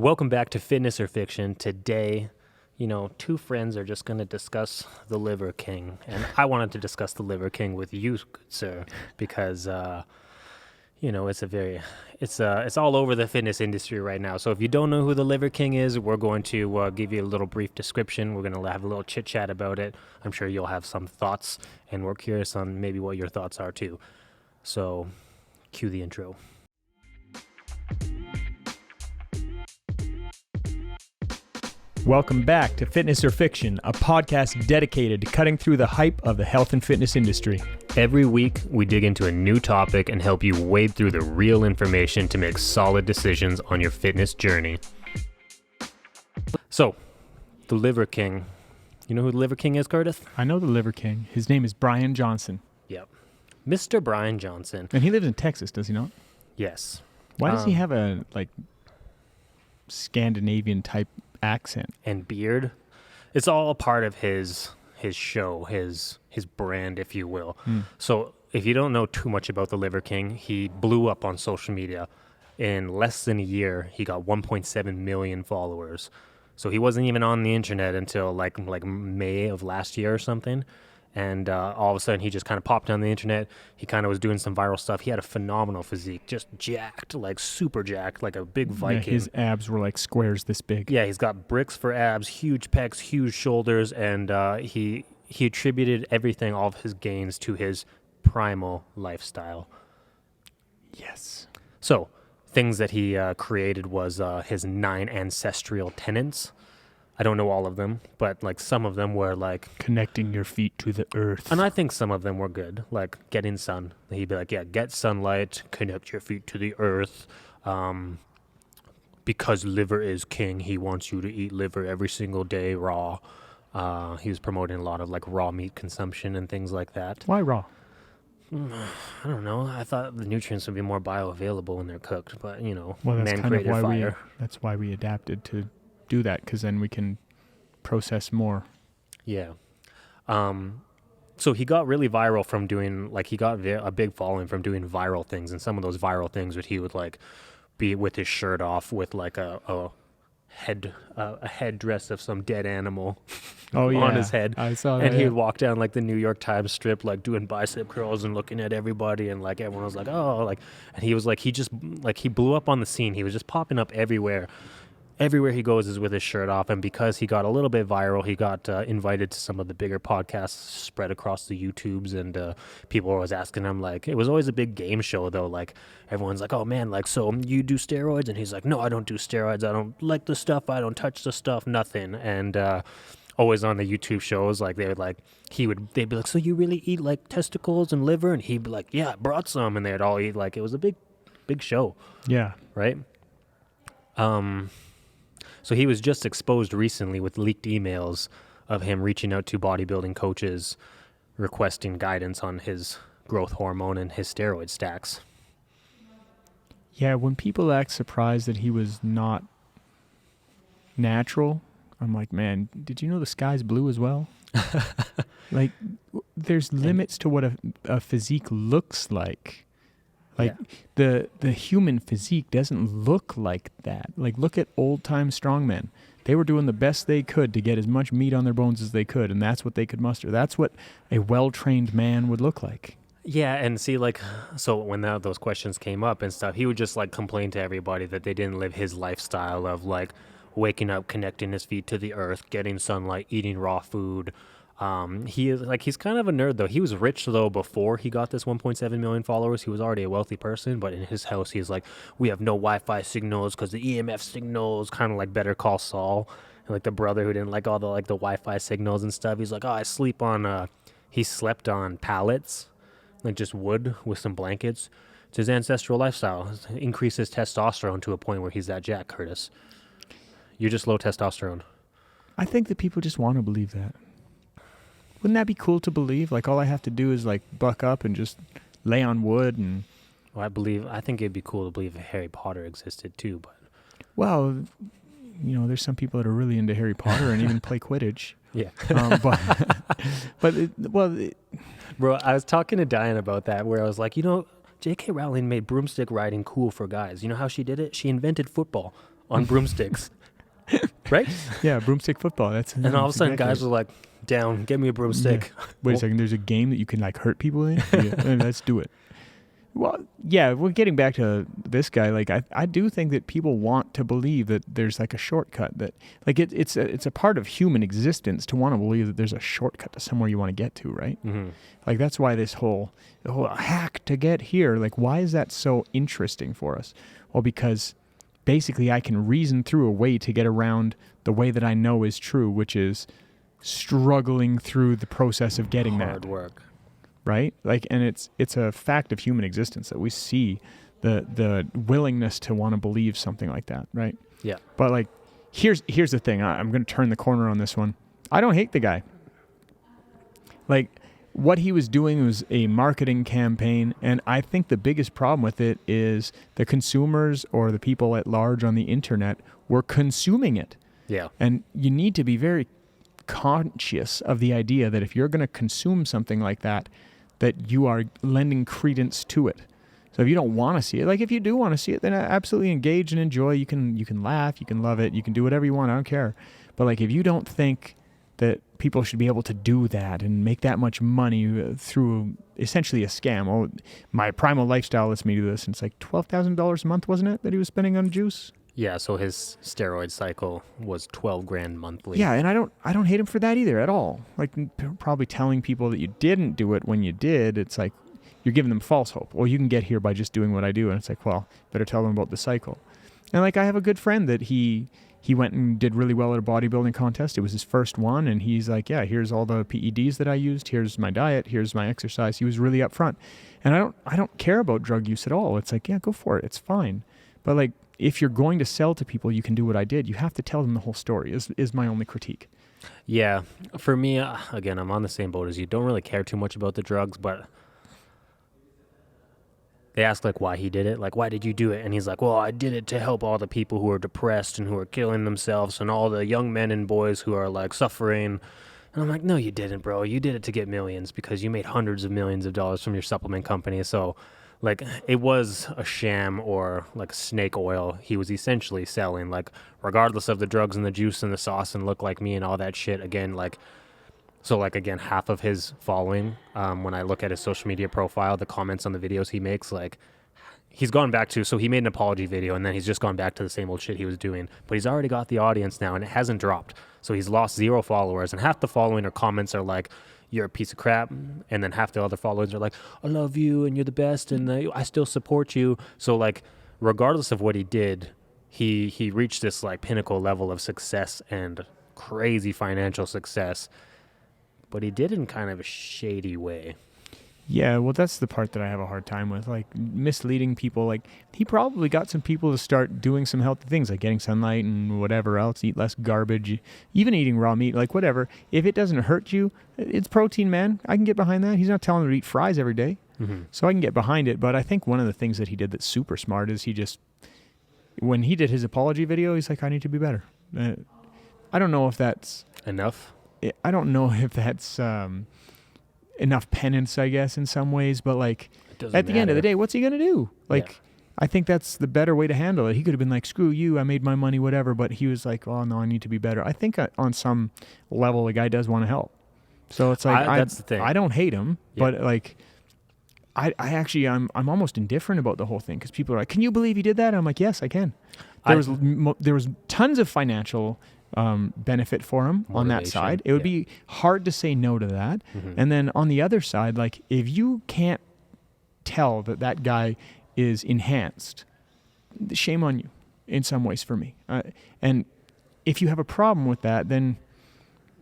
Welcome back to Fitness or Fiction. Today, two friends are just going to discuss the Liver King. And I wanted to discuss the Liver King with you, good sir, because, it's all over the fitness industry right now. So if you don't know who the Liver King is, we're going to give you a little brief description. We're going to have a little chit-chat about it. I'm sure you'll have some thoughts, and we're curious on maybe what your thoughts are, too. So, cue the intro. Welcome back to Fitness or Fiction, a podcast dedicated to cutting through the hype of the health and fitness industry. Every week, we dig into a new topic and help you wade through the real information to make solid decisions on your fitness journey. So, the Liver King. You know who the Liver King is, Curtis? I know the Liver King. His name is Brian Johnson. Yep. Mr. Brian Johnson. And he lives in Texas, does he not? Yes. Why does he have a, Scandinavian type accent? And beard? It's all a part of his show, his brand, if you will. So if you don't know too much about the Liver King, he blew up on social media. In less than a year, he got 1.7 million followers. So he wasn't even on the internet until like May of last year or something. And all of a sudden, he just kind of popped on the internet. He kind of was doing some viral stuff. He had a phenomenal physique, just jacked, like super jacked, like a big Viking. Yeah, his abs were like squares this big. Yeah, he's got bricks for abs, huge pecs, huge shoulders, and he attributed everything, all of his gains, to his primal lifestyle. Yes. So, things that he created was his 9 ancestral tenets. I don't know all of them, but some of them were connecting your feet to the earth. And I think some of them were good, like getting sun. He'd be like, yeah, get sunlight, connect your feet to the earth. Because liver is king, he wants you to eat liver every single day raw. He was promoting a lot of raw meat consumption and things like that. Why raw? I don't know. I thought the nutrients would be more bioavailable when they're cooked, but that's man created fire. That's why we adapted to do that, because then we can process more. Yeah. So he got really viral from doing, he got a big following from doing viral things, and some of those viral things would he would be with his shirt off with a headdress of some dead animal on his head. I saw that. And he would walk down the New York Times strip doing bicep curls and looking at everybody, and everyone was like, oh, and he was he blew up on the scene. He was just popping up everywhere. Everywhere he goes is with his shirt off, and because he got a little bit viral, he got invited to some of the bigger podcasts spread across the YouTubes, and people were always asking him, it was always a big game show, though, everyone's like, oh, man, so you do steroids? And he's like, no, I don't do steroids, I don't like the stuff, I don't touch the stuff, nothing, and always on the YouTube shows, they'd be like, so you really eat, testicles and liver? And he'd be like, yeah, I brought some, and they'd all eat, it was a big show. Yeah. Right? So he was just exposed recently with leaked emails of him reaching out to bodybuilding coaches requesting guidance on his growth hormone and his steroid stacks. Yeah, when people act surprised that he was not natural, I'm like, man, did you know the sky's blue as well? There's limits to what a physique looks like. The human physique doesn't look like that. Look at old-time strongmen. They were doing the best they could to get as much meat on their bones as they could, and that's what they could muster. That's what a well-trained man would look like. Yeah, and see, so when those questions came up and stuff, he would just, complain to everybody that they didn't live his lifestyle of, waking up, connecting his feet to the earth, getting sunlight, eating raw food. He's kind of a nerd, though. He was rich, though, before he got this 1.7 million followers. He was already a wealthy person, but in his house, he's like, we have no Wi-Fi signals because the EMF signals, kind of like Better Call Saul, and the brother who didn't like all the the Wi-Fi signals and stuff. He's like, oh, I sleep on, he slept on pallets, just wood with some blankets. It's his ancestral lifestyle. It increases testosterone to a point where he's that jack, Curtis. You're just low testosterone. I think that people just want to believe that. Wouldn't that be cool to believe? All I have to do is buck up and just lay on wood and... Well, I think it'd be cool to believe Harry Potter existed too, but... Well, there's some people that are really into Harry Potter and even play Quidditch. Yeah. Bro, I was talking to Diane about that, where I was like, J.K. Rowling made broomstick riding cool for guys. You know how she did it? She invented football. on broomsticks, right? Yeah, broomstick football. And all of a sudden, guys were like, "Down, get me a broomstick." Yeah. Wait a second. There's a game that you can like hurt people in. Yeah, let's do it. Well, yeah, we're getting back to this guy. Like, I do think that people want to believe that there's like a shortcut, that like it's a part of human existence to want to believe that there's a shortcut to somewhere you want to get to, right? Mm-hmm. Like that's why the whole hack to get here. Like, why is that so interesting for us? Well, because basically I can reason through a way to get around the way that I know is true, which is struggling through the process of getting Hard that. work. Right? Like, and it's a fact of human existence that we see the willingness to want to believe something like that, right? Yeah. But like, here's the thing. I'm going to turn the corner on this one. I don't hate the guy. Like, what he was doing was a marketing campaign, and I think the biggest problem with it is the consumers or the people at large on the internet were consuming it. Yeah. And you need to be very conscious of the idea that if you're going to consume something like that, that you are lending credence to it. So if you don't want to see it, like if you do want to see it, then absolutely engage and enjoy. You can laugh, you can love it, you can do whatever you want. I don't care. But like if you don't think that people should be able to do that and make that much money through essentially a scam. Oh, my primal lifestyle lets me do this. And it's like $12,000 a month, wasn't it, that he was spending on juice? Yeah, so his steroid cycle was 12 grand monthly. Yeah, and I don't hate him for that either at all. Like probably telling people that you didn't do it when you did, it's like you're giving them false hope. Or you can get here by just doing what I do, and it's like, well, better tell them about the cycle. And like I have a good friend that he went and did really well at a bodybuilding contest. It was his first one, and he's like, yeah, here's all the PEDs that I used. Here's my diet. Here's my exercise. He was really upfront. And I don't care about drug use at all. It's like, yeah, go for it. It's fine. But like, if you're going to sell to people, you can do what I did. You have to tell them the whole story is my only critique. Yeah. For me, again, I'm on the same boat as you. Don't really care too much about the drugs, but they ask like why he did it. Like, why did you do it? And he's like, well, I did it to help all the people who are depressed and who are killing themselves and all the young men and boys who are like suffering. And I'm like, no, you didn't, bro. You did it to get millions because you made hundreds of millions of dollars from your supplement company. So like it was a sham or like snake oil he was essentially selling, like regardless of the drugs and the juice and the sauce and look like me and all that shit. Again, like, so like, again, half of his following, when I look at his social media profile, the comments on the videos he makes, like he's gone back to, so he made an apology video and then he's just gone back to the same old shit he was doing, but he's already got the audience now and it hasn't dropped. So he's lost 0 followers and half the following or comments are like, you're a piece of crap, and then half the other followers are like, I love you and you're the best and I still support you. So like regardless of what he did, he reached this like pinnacle level of success and crazy financial success, but he did it in kind of a shady way. Yeah, well, that's the part that I have a hard time with, like misleading people. Like he probably got some people to start doing some healthy things, like getting sunlight and whatever else, eat less garbage, even eating raw meat, like whatever. If it doesn't hurt you, it's protein, man. I can get behind that. He's not telling them to eat fries every day, so I can get behind it. But I think one of the things that he did that's super smart is he just, when he did his apology video, he's like, I need to be better. I don't know if that's Enough? I don't know if that's enough penance, I guess, in some ways, but like at the end of the day, what's he going to do? Like, yeah. I think that's the better way to handle it. He could have been like, screw you, I made my money, whatever, but he was like, oh no, I need to be better. I think on some level, the guy does want to help. So it's like, that's the thing. I don't hate him, but like, I actually, I'm almost indifferent about the whole thing because people are like, can you believe he did that? I'm like, yes, I can. There was tons of financial benefit for him on that side. It would be hard to say no to that. And then on the other side, like if you can't tell that guy is enhanced, shame on you in some ways for me. And if you have a problem with that, then,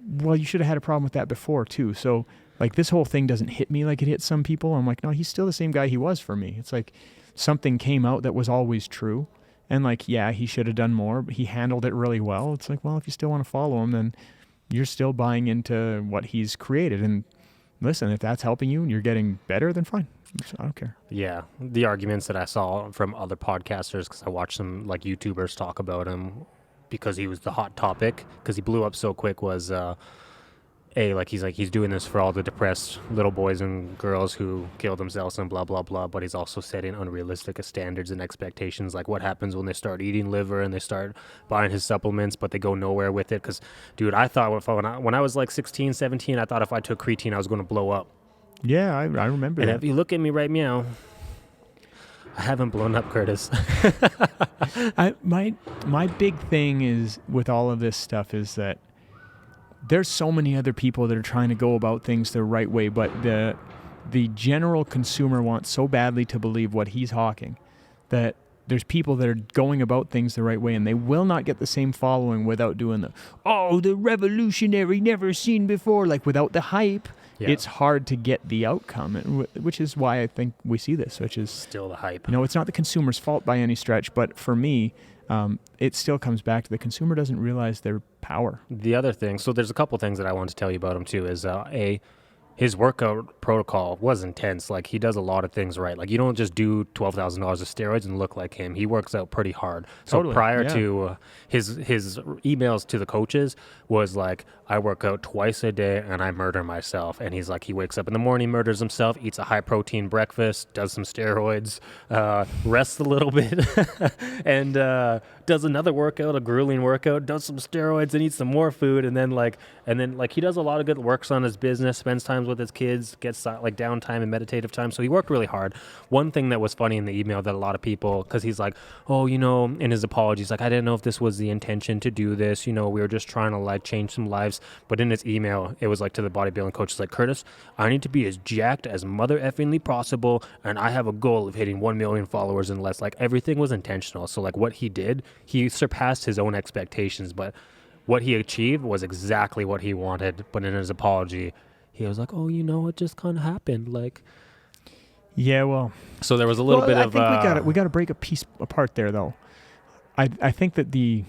well, you should have had a problem with that before too. So like this whole thing doesn't hit me like it hits some people. I'm like, no, he's still the same guy he was for me. It's like something came out that was always true. And like, yeah, he should have done more, but he handled it really well. It's like, well, if you still want to follow him, then you're still buying into what he's created. And listen, if that's helping you and you're getting better, then fine. I don't care. Yeah. The arguments that I saw from other podcasters, because I watched some like YouTubers talk about him because he was the hot topic, because he blew up so quick, was he's doing this for all the depressed little boys and girls who kill themselves and blah blah blah, but he's also setting unrealistic standards and expectations, like what happens when they start eating liver and they start buying his supplements but they go nowhere with it. Because dude, I thought when I was like 16, 17, I thought if I took creatine I was going to blow up. Yeah, I remember And that. if you look at me right now, I haven't blown up, Curtis. My big thing is with all of this stuff is that there's so many other people that are trying to go about things the right way, but the general consumer wants so badly to believe what he's hawking that there's people that are going about things the right way, and they will not get the same following without doing the revolutionary, never seen before, like without the hype. Yeah. It's hard to get the outcome, which is why I think we see this, which is still the hype. It's not the consumer's fault by any stretch, but for me, it still comes back to the consumer doesn't realize their power. The other thing, so there's a couple things that I want to tell you about him too, is his workout protocol was intense. Like, he does a lot of things right. Like, you don't just do $12,000 of steroids and look like him. He works out pretty hard. So totally. Prior to his emails to the coaches was like, I work out twice a day and I murder myself. And he's like, he wakes up in the morning, murders himself, eats a high protein breakfast, does some steroids, rests a little bit, and does another workout, a grueling workout, does some steroids and eats some more food. And then he does a lot of good works on his business, spends time with his kids, gets like downtime and meditative time. So he worked really hard. One thing that was funny in the email that a lot of people, because he's like, in his apologies, like, I didn't know if this was the intention to do this. We were just trying to like change some lives. But in his email, it was like to the bodybuilding coach, it's like, Curtis, I need to be as jacked as mother effingly possible. And I have a goal of hitting 1 million followers and less. Like, everything was intentional. So like what he did, he surpassed his own expectations, but what he achieved was exactly what he wanted. But in his apology, he was like, it just kind of happened. Like, yeah, well, so there was a little bit of. I think we got to break a piece apart there, though. I think that the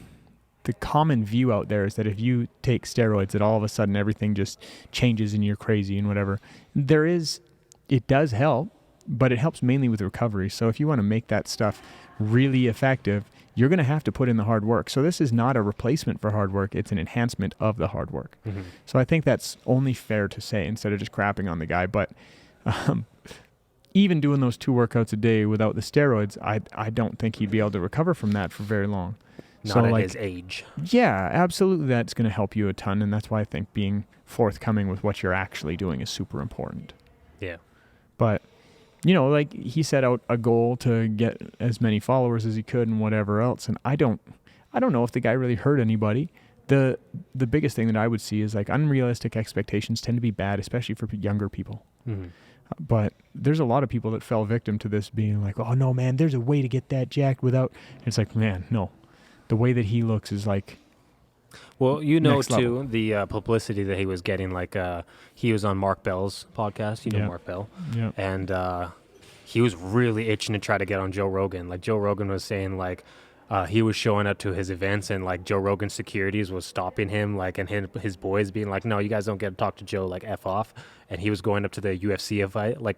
common view out there is that if you take steroids, that all of a sudden everything just changes and you're crazy and whatever. It does help, but it helps mainly with recovery. So if you want to make that stuff really effective, you're going to have to put in the hard work. So this is not a replacement for hard work. It's an enhancement of the hard work. Mm-hmm. So I think that's only fair to say instead of just crapping on the guy. But even doing those 2 workouts a day without the steroids, I don't think he'd be able to recover from that for very long. Not at his age. Yeah, absolutely. That's going to help you a ton. And that's why I think being forthcoming with what you're actually doing is super important. Yeah. But like he set out a goal to get as many followers as he could and whatever else. And I don't know if the guy really hurt anybody. The biggest thing that I would see is like unrealistic expectations tend to be bad, especially for younger people. Mm-hmm. But there's a lot of people that fell victim to this being like, oh no, man, there's a way to get that jacked without. It's like, man, no, the way that he looks is like. Well, too, the publicity that he was getting, like he was on Mark Bell's podcast, Mark Bell, and he was really itching to try to get on Joe Rogan. Like, Joe Rogan was saying, like, he was showing up to his events and, like, Joe Rogan's securities was stopping him, like, and his boys being like, no, you guys don't get to talk to Joe, like, F off. And he was going up to the UFC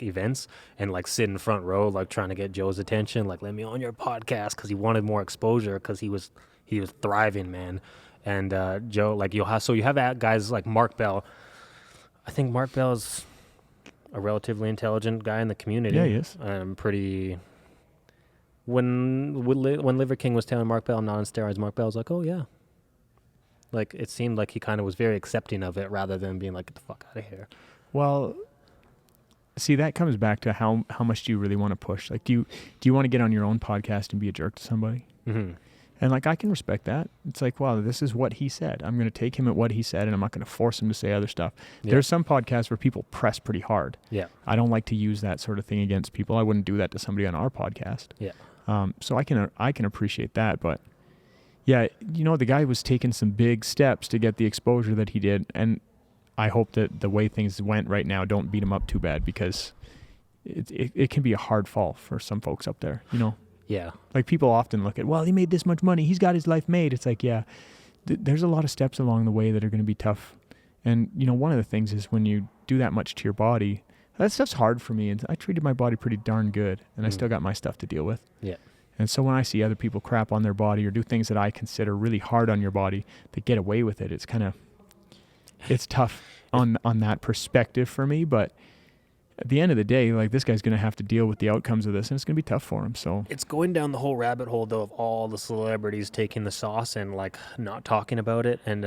events and, like, sit in front row, like, trying to get Joe's attention, like, let me on your podcast, because he wanted more exposure because he was thriving, man. And Joe, like, you have guys like Mark Bell. I think Mark Bell is a relatively intelligent guy in the community. Yeah, he is. Pretty. When Liver King was telling Mark Bell I'm not on steroids, Mark Bell was like, oh yeah. Like, it seemed like he kind of was very accepting of it rather than being like, get the fuck out of here. Well, see, that comes back to how much do you really want to push? Like, do you want to get on your own podcast and be a jerk to somebody? Mm-hmm. And, like, I can respect that. It's like, wow, this is what he said. I'm going to take him at what he said, and I'm not going to force him to say other stuff. Yeah. There's some podcasts where people press pretty hard. Yeah. I don't like to use that sort of thing against people. I wouldn't do that to somebody on our podcast. Yeah. So I can appreciate that. But, yeah, the guy was taking some big steps to get the exposure that he did, and I hope that the way things went right now don't beat him up too bad, because it can be a hard fall for some folks up there, Yeah. Like, people often look at, well, he made this much money, he's got his life made. It's like, yeah, there's a lot of steps along the way that are going to be tough. And, one of the things is when you do that much to your body, that stuff's hard for me. And I treated my body pretty darn good, and I still got my stuff to deal with. Yeah. And so when I see other people crap on their body or do things that I consider really hard on your body that get away with it, it's tough. on that perspective for me, but at the end of the day, like, this guy's going to have to deal with the outcomes of this, and it's going to be tough for him. So It's going down the whole rabbit hole, though, of all the celebrities taking the sauce and, like, not talking about it. And,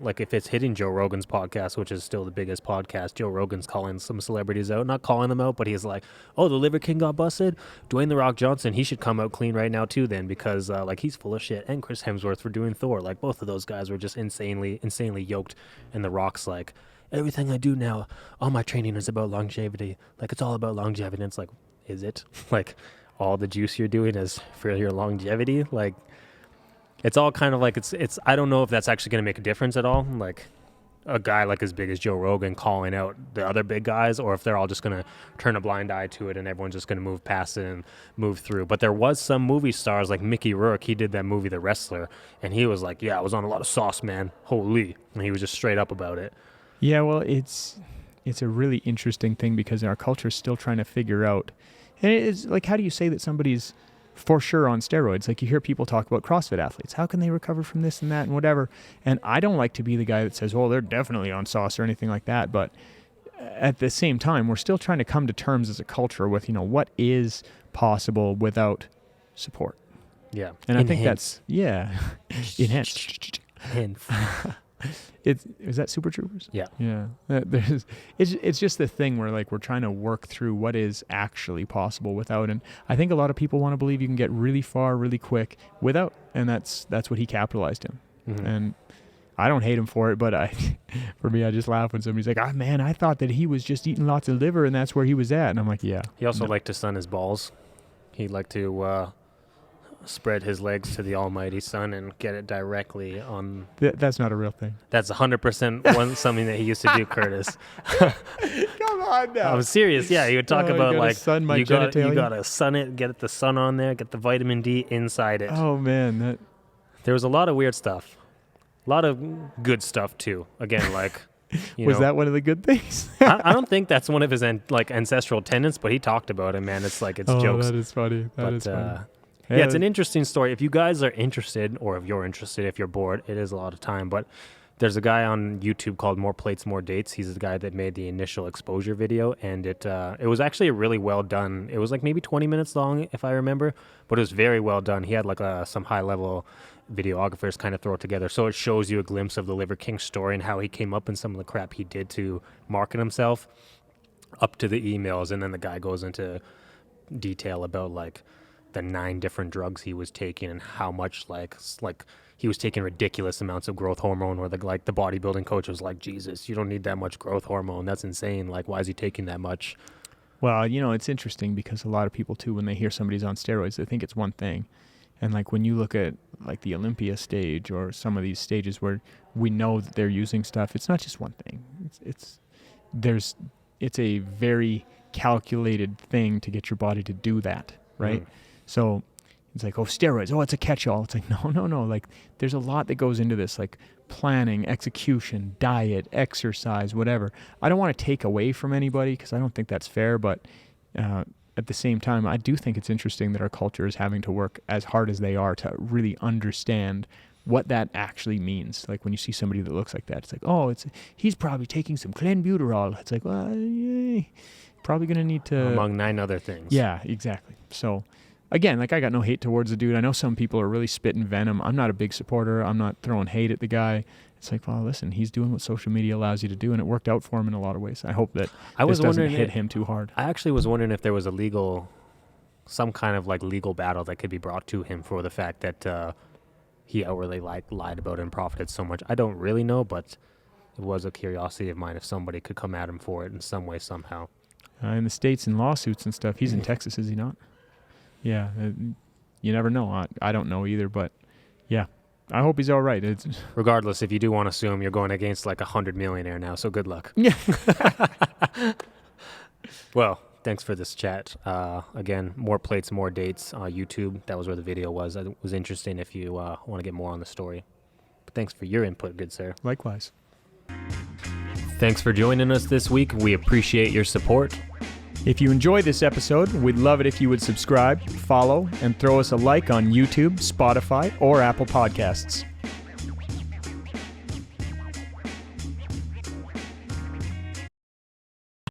like, if it's hitting Joe Rogan's podcast, which is still the biggest podcast, Joe Rogan's calling some celebrities out. Not calling them out, but he's like, oh, the Liver King got busted? Dwayne The Rock Johnson, he should come out clean right now, too, then, because, like, he's full of shit. And Chris Hemsworth for doing Thor. Like, both of those guys were just insanely yoked. And The Rock's like, everything I do now, all my training is about longevity. Like, it's all about longevity. And it's like, is it? Like, all the juice you're doing is for your longevity? Like, it's all kind of like, it's I don't know if that's actually going to make a difference at all. Like, a guy like as big as Joe Rogan calling out the other big guys, or if they're all just going to turn a blind eye to it and everyone's just going to move past it and move through. But there was some movie stars like Mickey Rourke. He did that movie, The Wrestler, and he was like, yeah, I was on a lot of sauce, man. Holy. And he was just straight up about it. yeah, well, it's a really interesting thing because our culture is still trying to figure out. And it's like, how do you say that somebody's for sure on steroids? Like, you hear people talk about CrossFit athletes. How can they recover from this and that and whatever? And I don't like to be the guy that says, well, they're definitely on sauce or anything like that. But at the same time, we're still trying to come to terms as a culture with, what is possible without support. Yeah. And I think that's, enhanced. Hence. Is that Super Troopers? Yeah. Yeah. It's just the thing where, like, we're trying to work through what is actually possible without. And I think a lot of people want to believe you can get really far really quick without, and that's what he capitalized in. Mm-hmm. And I don't hate him for it, but for me, I just laugh when somebody's like, "Ah, man, I thought that he was just eating lots of liver and that's where he was at." And I'm like, yeah. He also liked to sun his balls. He liked to spread his legs to the almighty sun and get it directly on. That's not a real thing. That's 100% something that he used to do, Curtis. Come on now. I'm serious. Yeah, he would talk about, like, sun my you genitalia. gotta sun it, get the sun on there, get the vitamin D inside it. Oh man, There was a lot of weird stuff. A lot of good stuff too. Again, like, was that one of the good things? I don't think that's one of his ancestral tenets, but he talked about it, man. It's like, it's jokes. That is funny. That is funny. Yeah, it's an interesting story. If you guys are interested, or if you're interested, if you're bored, it is a lot of time. But there's a guy on YouTube called More Plates, More Dates. He's the guy that made the initial exposure video, and it was actually really well done. It was like maybe 20 minutes long, if I remember, but it was very well done. He had like some high-level videographers kind of throw it together, so it shows you a glimpse of the Liver King story and how he came up and some of the crap he did to market himself, up to the emails, and then the guy goes into detail about, like, the 9 different drugs he was taking and how much, like he was taking ridiculous amounts of growth hormone, where the bodybuilding coach was like, Jesus, you don't need that much growth hormone. That's insane. Like, why is he taking that much? Well, it's interesting because a lot of people too, when they hear somebody's on steroids, they think it's one thing. And like, when you look at like the Olympia stage or some of these stages where we know that they're using stuff, it's not just one thing. It's a very calculated thing to get your body to do that, right? So it's like, oh, steroids, oh, it's a catch-all. It's like, no. Like, there's a lot that goes into this, like planning, execution, diet, exercise, whatever. I don't want to take away from anybody because I don't think that's fair, but at the same time, I do think it's interesting that our culture is having to work as hard as they are to really understand what that actually means. Like, when you see somebody that looks like that, it's like, oh, he's probably taking some clenbuterol. It's like, well, yeah, probably going to need to... Among 9 other things. Yeah, exactly. So... Again, like, I got no hate towards the dude. I know some people are really spitting venom. I'm not a big supporter. I'm not throwing hate at the guy. It's like, well, listen, he's doing what social media allows you to do, and it worked out for him in a lot of ways. I hope that this doesn't hit him too hard. I actually was wondering if there was some kind of like legal battle that could be brought to him for the fact that he outwardly lied about it and profited so much. I don't really know, but it was a curiosity of mine if somebody could come at him for it in some way, somehow. In the States and lawsuits and stuff, he's in Texas, is he not? Yeah, you never know. I don't know either, but yeah, I hope he's all right. Regardless, if you do want to sue him, you're going against like 100 millionaire now, so good luck. Yeah. Well, thanks for this chat. Again, More Plates, More Dates on YouTube. That was where the video was. It was interesting if you want to get more on the story. But thanks for your input, good sir. Likewise. Thanks for joining us this week. We appreciate your support. If you enjoyed this episode, we'd love it if you would subscribe, follow, and throw us a like on YouTube, Spotify, or Apple Podcasts.